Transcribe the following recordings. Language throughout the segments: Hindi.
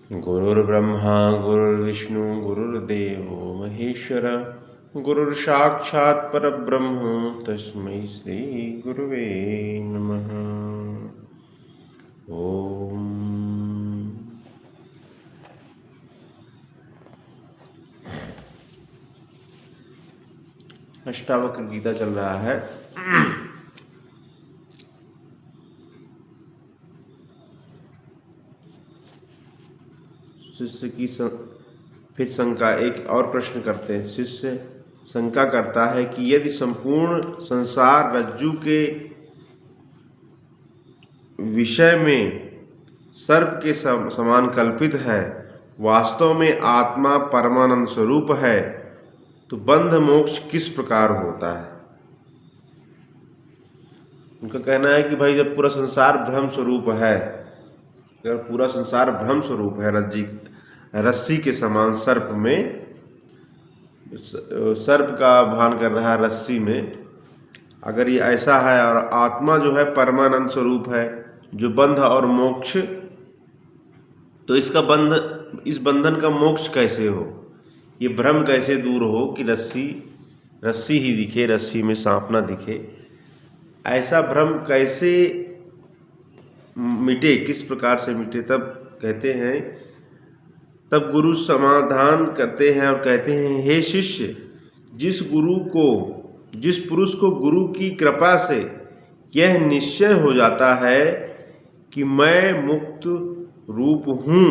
गुरुर्ब्रह्मा गुरुर्विष्णु गुरुर्देवो महेश्वर गुरुर्साक्षात् परब्रह्म तस्मै श्री गुरुवे नमः। ओम अष्टावक्र गीता चल रहा है। शिष्य की फिर शंका, एक और प्रश्न करते हैं। शिष्य शंका करता है कि यदि संपूर्ण संसार रज्जु के विषय में सर्प के समान कल्पित है, वास्तव में आत्मा परमानंद स्वरूप है, तो बंध मोक्ष किस प्रकार होता है? उनका कहना है कि भाई जब पूरा संसार भ्रम स्वरूप है, अगर पूरा संसार भ्रम स्वरूप है, रस्सी के समान सर्प में, सर्प का भान कर रहा है रस्सी में, अगर ये ऐसा है और आत्मा जो है परमानंद स्वरूप है जो बंध और मोक्ष, तो इस बंधन का मोक्ष कैसे हो? ये भ्रम कैसे दूर हो कि रस्सी ही दिखे, रस्सी में सांप ना दिखे? ऐसा भ्रम कैसे मिटे, किस प्रकार से मिटे? तब कहते हैं, तब गुरु समाधान करते हैं और कहते हैं, हे शिष्य, जिस पुरुष को गुरु की कृपा से यह निश्चय हो जाता है कि मैं मुक्त रूप हूँ,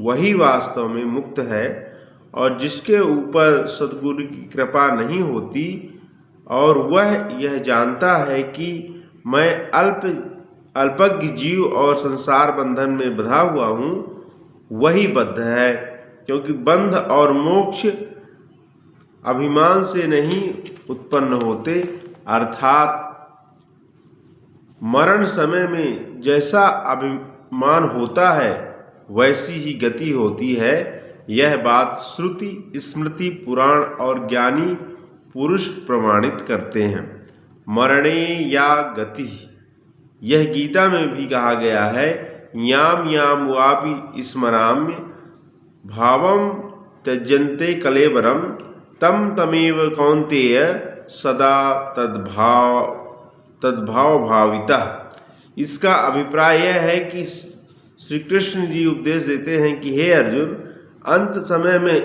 वही वास्तव में मुक्त है, और जिसके ऊपर सद्गुरु की कृपा नहीं होती और वह यह जानता है कि मैं अल्पज्ञ जीव और संसार बंधन में बंधा हुआ हूँ, वही बद्ध है। क्योंकि बंध और मोक्ष अभिमान से नहीं उत्पन्न होते, अर्थात मरण समय में जैसा अभिमान होता है वैसी ही गति होती है। यह बात श्रुति, स्मृति, पुराण और ज्ञानी पुरुष प्रमाणित करते हैं। मरणे या गति, यह गीता में भी कहा गया है, याम याम वापि स्मराम्य भावम त्यजन्ते कलेवरम तम तमेव कौन्तेय सदा तद्भाव भावितः। इसका अभिप्राय यह है कि श्री कृष्ण जी उपदेश देते हैं कि हे अर्जुन, अंत समय में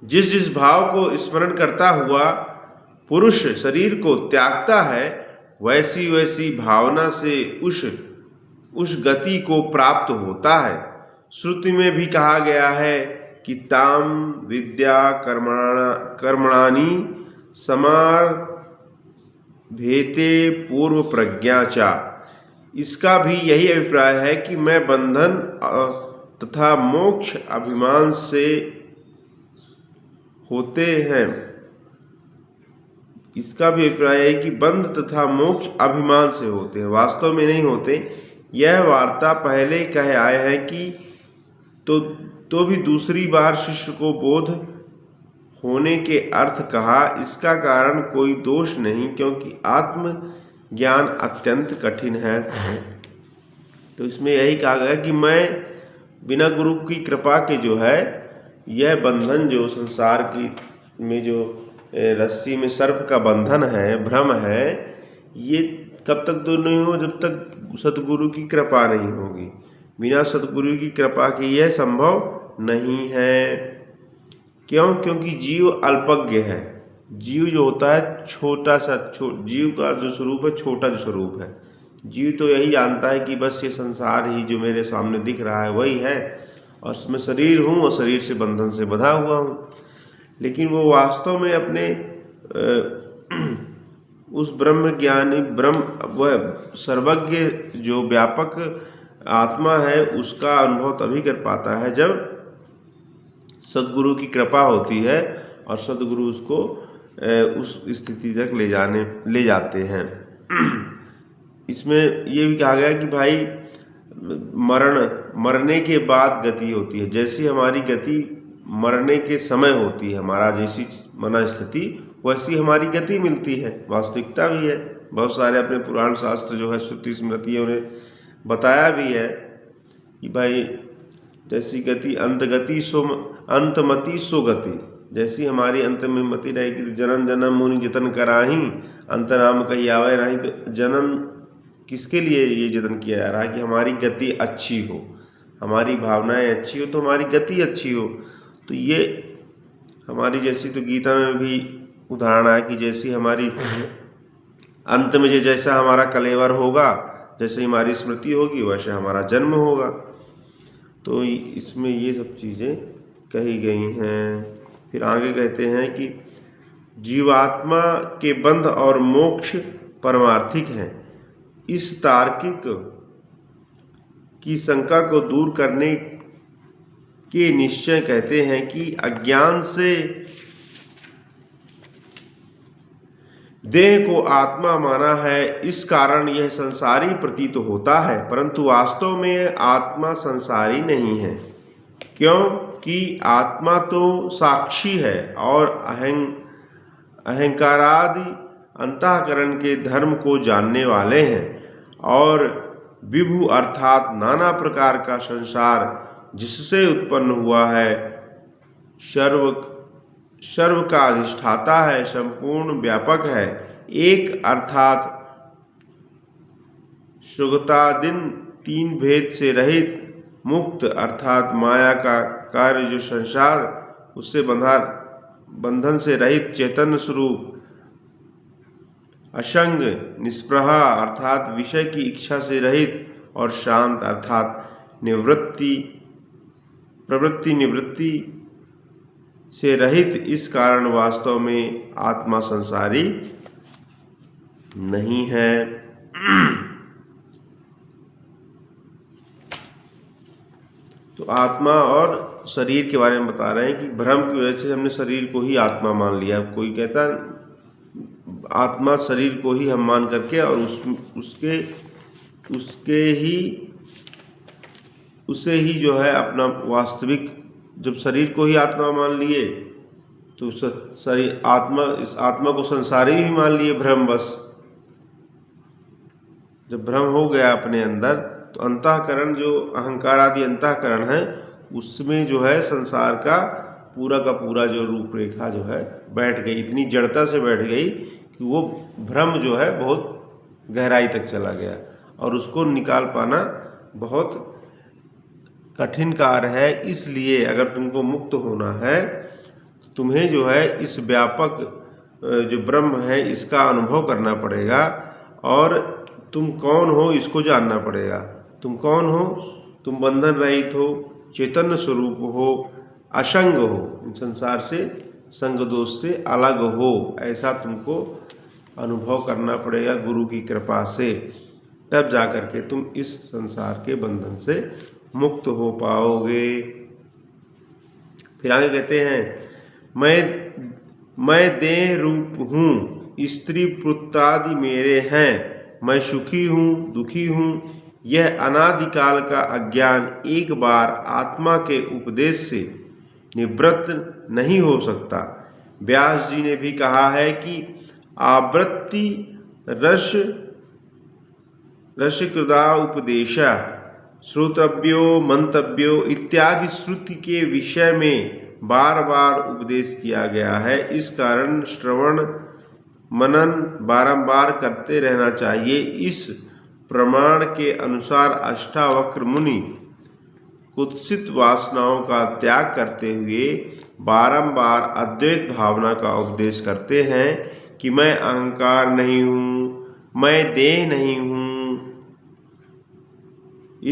जिस भाव को स्मरण करता हुआ पुरुष शरीर को त्यागता है, वैसी वैसी भावना से उस गति को प्राप्त होता है। श्रुति में भी कहा गया है कि ताम विद्या कर्मणानि समारभेते पूर्व प्रज्ञा चा। इसका भी यही अभिप्राय है कि मैं बंधन तथा मोक्ष अभिमान से होते हैं। इसका भी अभिप्राय है कि बंध तथा मोक्ष अभिमान से होते हैं, वास्तव में नहीं होते। यह वार्ता पहले कह आए हैं कि तो भी दूसरी बार शिष्य को बोध होने के अर्थ कहा। इसका कारण कोई दोष नहीं, क्योंकि आत्म ज्ञान अत्यंत कठिन है। तो इसमें यही कहा गया कि मैं बिना गुरु की कृपा के जो है यह बंधन, जो संसार की में जो रस्सी में सर्प का बंधन है, भ्रम है, ये कब तक दूर नहीं हो? जब तक सतगुरु की कृपा नहीं होगी। बिना सतगुरु की कृपा के यह संभव नहीं है। क्यों? क्योंकि जीव अल्पज्ञ है। जीव जो होता है छोटा सा, जीव का जो स्वरूप है छोटा जो स्वरूप है। जीव तो यही जानता है कि बस ये संसार ही जो मेरे सामने दिख रहा है वही है, और उसमें शरीर हूँ और शरीर से बंधन से बंधा हुआ हूँ। लेकिन वो वास्तव में अपने उस ब्रह्म ज्ञानी, वह सर्वज्ञ जो व्यापक आत्मा है, उसका अनुभव तभी कर पाता है जब सद्गुरु की कृपा होती है और सद्गुरु उसको उस स्थिति तक ले जाते हैं। इसमें ये भी कहा गया कि भाई मरने के बाद गति होती है। जैसी हमारी गति मरने के समय होती है, हमारा जैसी मन स्थिति, वैसी हमारी गति मिलती है। वास्तविकता भी है। बहुत सारे अपने पुराण शास्त्र जो है, श्रुति स्मृतियों ने बताया भी है। कि भाई जैसी गति अंतगति सो अंतमति सो गति, जैसी हमारी अंत में मति रहेगी तो जन्म जन्म मुनि जतन कराही, अंतराम कही आवे नहीं। तो जन्म किसके लिए ये जतन किया जा रहा है कि हमारी गति अच्छी हो, हमारी भावनाएं अच्छी हो तो हमारी गति अच्छी हो। तो ये हमारी जैसी तो गीता में भी उदाहरण है कि जैसी हमारी अंत में जैसा हमारा कलेवर होगा, जैसे हमारी स्मृति होगी वैसे हमारा जन्म होगा। तो इसमें ये सब चीज़ें कही गई हैं। फिर आगे कहते हैं कि जीवात्मा के बंध और मोक्ष परमार्थिक हैं। इस तार्किक की शंका को दूर करने के निश्चय कहते हैं कि अज्ञान से देह को आत्मा माना है, इस कारण यह संसारी प्रतीत होता है, परंतु वास्तव में आत्मा संसारी नहीं है, क्योंकि आत्मा तो साक्षी है और अहंकारादि अंतःकरण के धर्म को जानने वाले हैं। और विभु अर्थात नाना प्रकार का संसार जिससे उत्पन्न हुआ है, सर्व का अधिष्ठाता है, संपूर्ण व्यापक है। एक अर्थात सुगतादिन तीन भेद से रहित, मुक्त अर्थात माया का कार्य जो संसार उससे बंधन से रहित चैतन्य स्वरूप, असंग निष्प्रहा अर्थात विषय की इच्छा से रहित, और शांत अर्थात प्रवृत्ति निवृत्ति से रहित। इस कारण वास्तव में आत्मा संसारी नहीं है। तो आत्मा और शरीर के बारे में बता रहे हैं कि भ्रम की वजह से हमने शरीर को ही आत्मा मान लिया। कोई कहता आत्मा शरीर को ही हम मान करके और उसे ही जो है अपना वास्तविक, जब शरीर को ही आत्मा मान लिए तो शरीर इस आत्मा को संसारी भी मान लिए भ्रमवश। जब भ्रम हो गया अपने अंदर तो अंतःकरण जो अहंकार आदि अंतःकरण है उसमें जो है संसार का पूरा जो रूपरेखा जो है बैठ गई, इतनी जड़ता से बैठ गई कि वो भ्रम जो है बहुत गहराई तक चला गया और उसको निकाल पाना बहुत कठिन कार्य है। इसलिए अगर तुमको मुक्त होना है तो तुम्हें जो है इस व्यापक जो ब्रह्म है इसका अनुभव करना पड़ेगा और तुम कौन हो इसको जानना पड़ेगा। तुम कौन हो? तुम बंधन रहित हो, चैतन्य स्वरूप हो, असंग हो, इन संसार से संग दोष से अलग हो, ऐसा तुमको अनुभव करना पड़ेगा गुरु की कृपा से। तब जाकर के तुम इस संसार के बंधन से मुक्त हो पाओगे। फिर आगे कहते हैं मैं देह रूप हूँ, स्त्री पुत्रादि मेरे हैं, मैं सुखी हूँ दुखी हूँ। यह अनादिकाल का अज्ञान एक बार आत्मा के उपदेश से निवृत्त नहीं हो सकता। व्यास जी ने भी कहा है कि आवृत्ति रसकृदा उपदेशा श्रोतव्यो मंतव्यो इत्यादि श्रुति के विषय में बार बार उपदेश किया गया है। इस कारण श्रवण मनन बारंबार करते रहना चाहिए। इस प्रमाण के अनुसार अष्टावक्र मुनि कुत्सित वासनाओं का त्याग करते हुए बारंबार अद्वैत भावना का उपदेश करते हैं कि मैं अहंकार नहीं हूँ, मैं देह नहीं हूँ,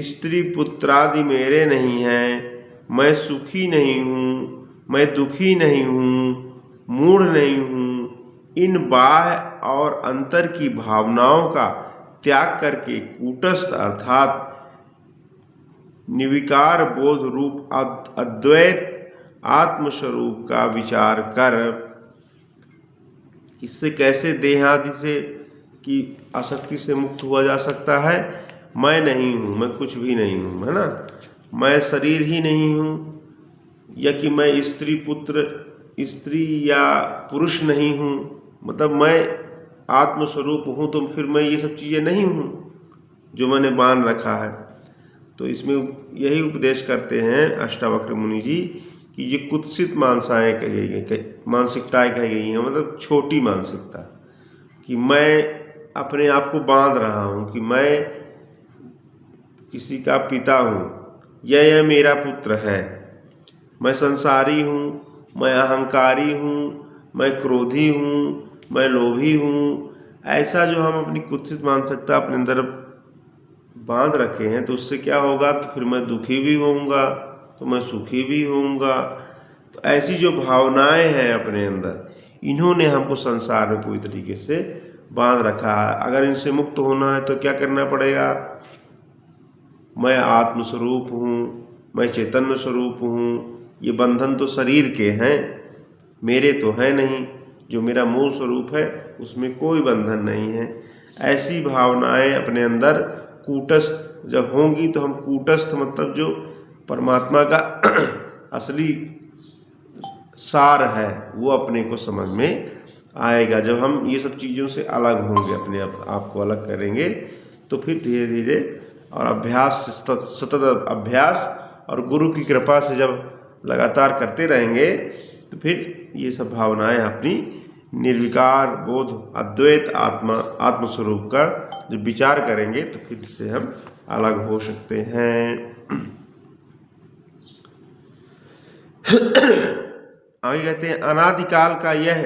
स्त्री पुत्रादि मेरे नहीं हैं, मैं सुखी नहीं हूँ, मैं दुखी नहीं हूँ, मूढ़ नहीं हूँ। इन बाह्य और अंतर की भावनाओं का त्याग करके कूटस्थ अर्थात निर्विकार बोध रूप अद्वैत आत्मस्वरूप का विचार कर। इससे कैसे देहादि से की आसक्ति से मुक्त हुआ जा सकता है? मैं नहीं हूँ, मैं कुछ भी नहीं हूँ, है ना। मैं शरीर ही नहीं हूँ, या कि मैं स्त्री या पुरुष नहीं हूँ, मतलब मैं आत्मस्वरूप हूँ, तो फिर मैं ये सब चीज़ें नहीं हूँ जो मैंने मान रखा है। तो इसमें यही उपदेश करते हैं अष्टावक्र मुनि जी कि ये कुत्सित मानसिकताएं कही गई हैं, मतलब छोटी मानसिकता, कि मैं अपने आप को बांध रहा हूँ कि मैं किसी का पिता हूँ, यह मेरा पुत्र है, मैं संसारी हूँ, मैं अहंकारी हूँ, मैं क्रोधी हूँ, मैं लोभी हूँ। ऐसा जो हम अपनी कुत्सित मानसिकता अपने अंदर बांध रखे हैं, तो उससे क्या होगा, तो फिर मैं दुखी भी होऊंगा, तो मैं सुखी भी होऊंगा। तो ऐसी जो भावनाएं हैं अपने अंदर, इन्होंने हमको संसार में पूरी तरीके से बांध रखा है। अगर इनसे मुक्त होना है तो क्या करना पड़ेगा? मैं आत्मस्वरूप हूँ, मैं चैतन्य स्वरूप हूँ, ये बंधन तो शरीर के हैं, मेरे तो है नहीं। जो मेरा मूल स्वरूप है उसमें कोई बंधन नहीं है। ऐसी भावनाएं अपने अंदर कूटस्थ जब होंगी, तो हम कूटस्थ मतलब जो परमात्मा का असली सार है वो अपने को समझ में आएगा। जब हम ये सब चीज़ों से अलग होंगे, अपने आप को अलग करेंगे, तो फिर धीरे धीरे और अभ्यास, सतत अभ्यास और गुरु की कृपा से जब लगातार करते रहेंगे, तो फिर ये सब भावनाएं अपनी निर्विकार बोध अद्वैत आत्मस्वरूप का जब विचार करेंगे, तो फिर इससे हम अलग हो सकते हैं। आगे कहते हैं, अनादिकाल का यह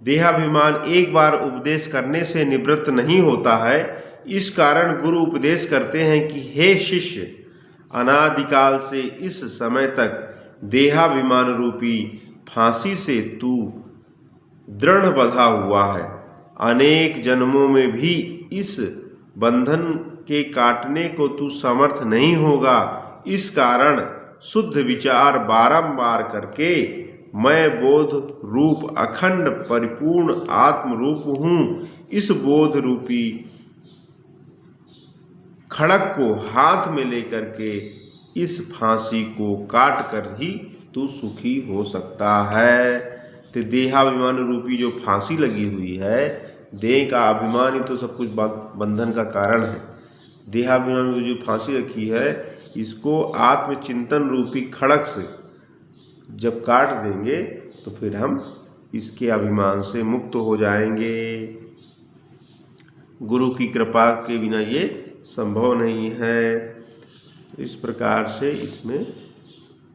देहाभिमान एक बार उपदेश करने से निवृत्त नहीं होता है। इस कारण गुरु उपदेश करते हैं कि हे शिष्य, अनादिकाल से इस समय तक देहाभिमान रूपी फांसी से तू दृढ़ बंधा हुआ है। अनेक जन्मों में भी इस बंधन के काटने को तू समर्थ नहीं होगा। इस कारण शुद्ध विचार बारंबार करके मैं बोध रूप अखंड परिपूर्ण आत्म रूप हूँ, इस बोध रूपी खड़क को हाथ में लेकर के इस फांसी को काट कर ही तू सुखी हो सकता है। तो देहाभिमान रूपी जो फांसी लगी हुई है, देह का अभिमान ही तो सब कुछ बंधन का कारण है। देहाभिमान में जो फांसी रखी है, इसको आत्मचिंतन रूपी खड़क से जब काट देंगे, तो फिर हम इसके अभिमान से मुक्त हो जाएंगे। गुरु की कृपा के बिना ये संभव नहीं है। तो इस प्रकार से इसमें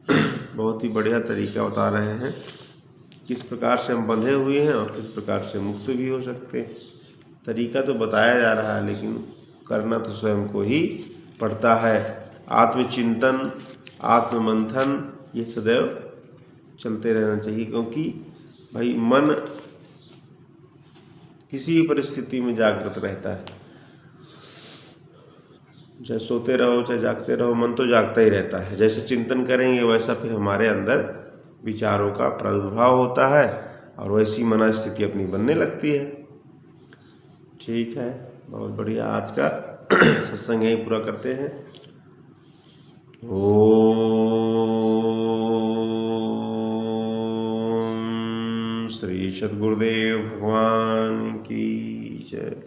बहुत ही बढ़िया तरीका बता रहे हैं, किस प्रकार से हम बंधे हुए हैं और किस प्रकार से मुक्त भी हो सकते हैं। तरीका तो बताया जा रहा है, लेकिन करना तो स्वयं को ही पड़ता है। आत्मचिंतन, आत्ममंथन ये सदैव चलते रहना चाहिए, क्योंकि भाई मन किसी परिस्थिति में जागृत रहता है। चाहे सोते रहो चाहे जागते रहो, मन तो जागता ही रहता है। जैसे चिंतन करेंगे वैसा फिर हमारे अंदर विचारों का प्रादुर्भाव होता है और वैसी मनस्थिति अपनी बनने लगती है। ठीक है, बहुत बढ़िया। आज का सत्संग यहीं पूरा करते हैं। ओम श्री सद्गुरुदेव भगवान की जय।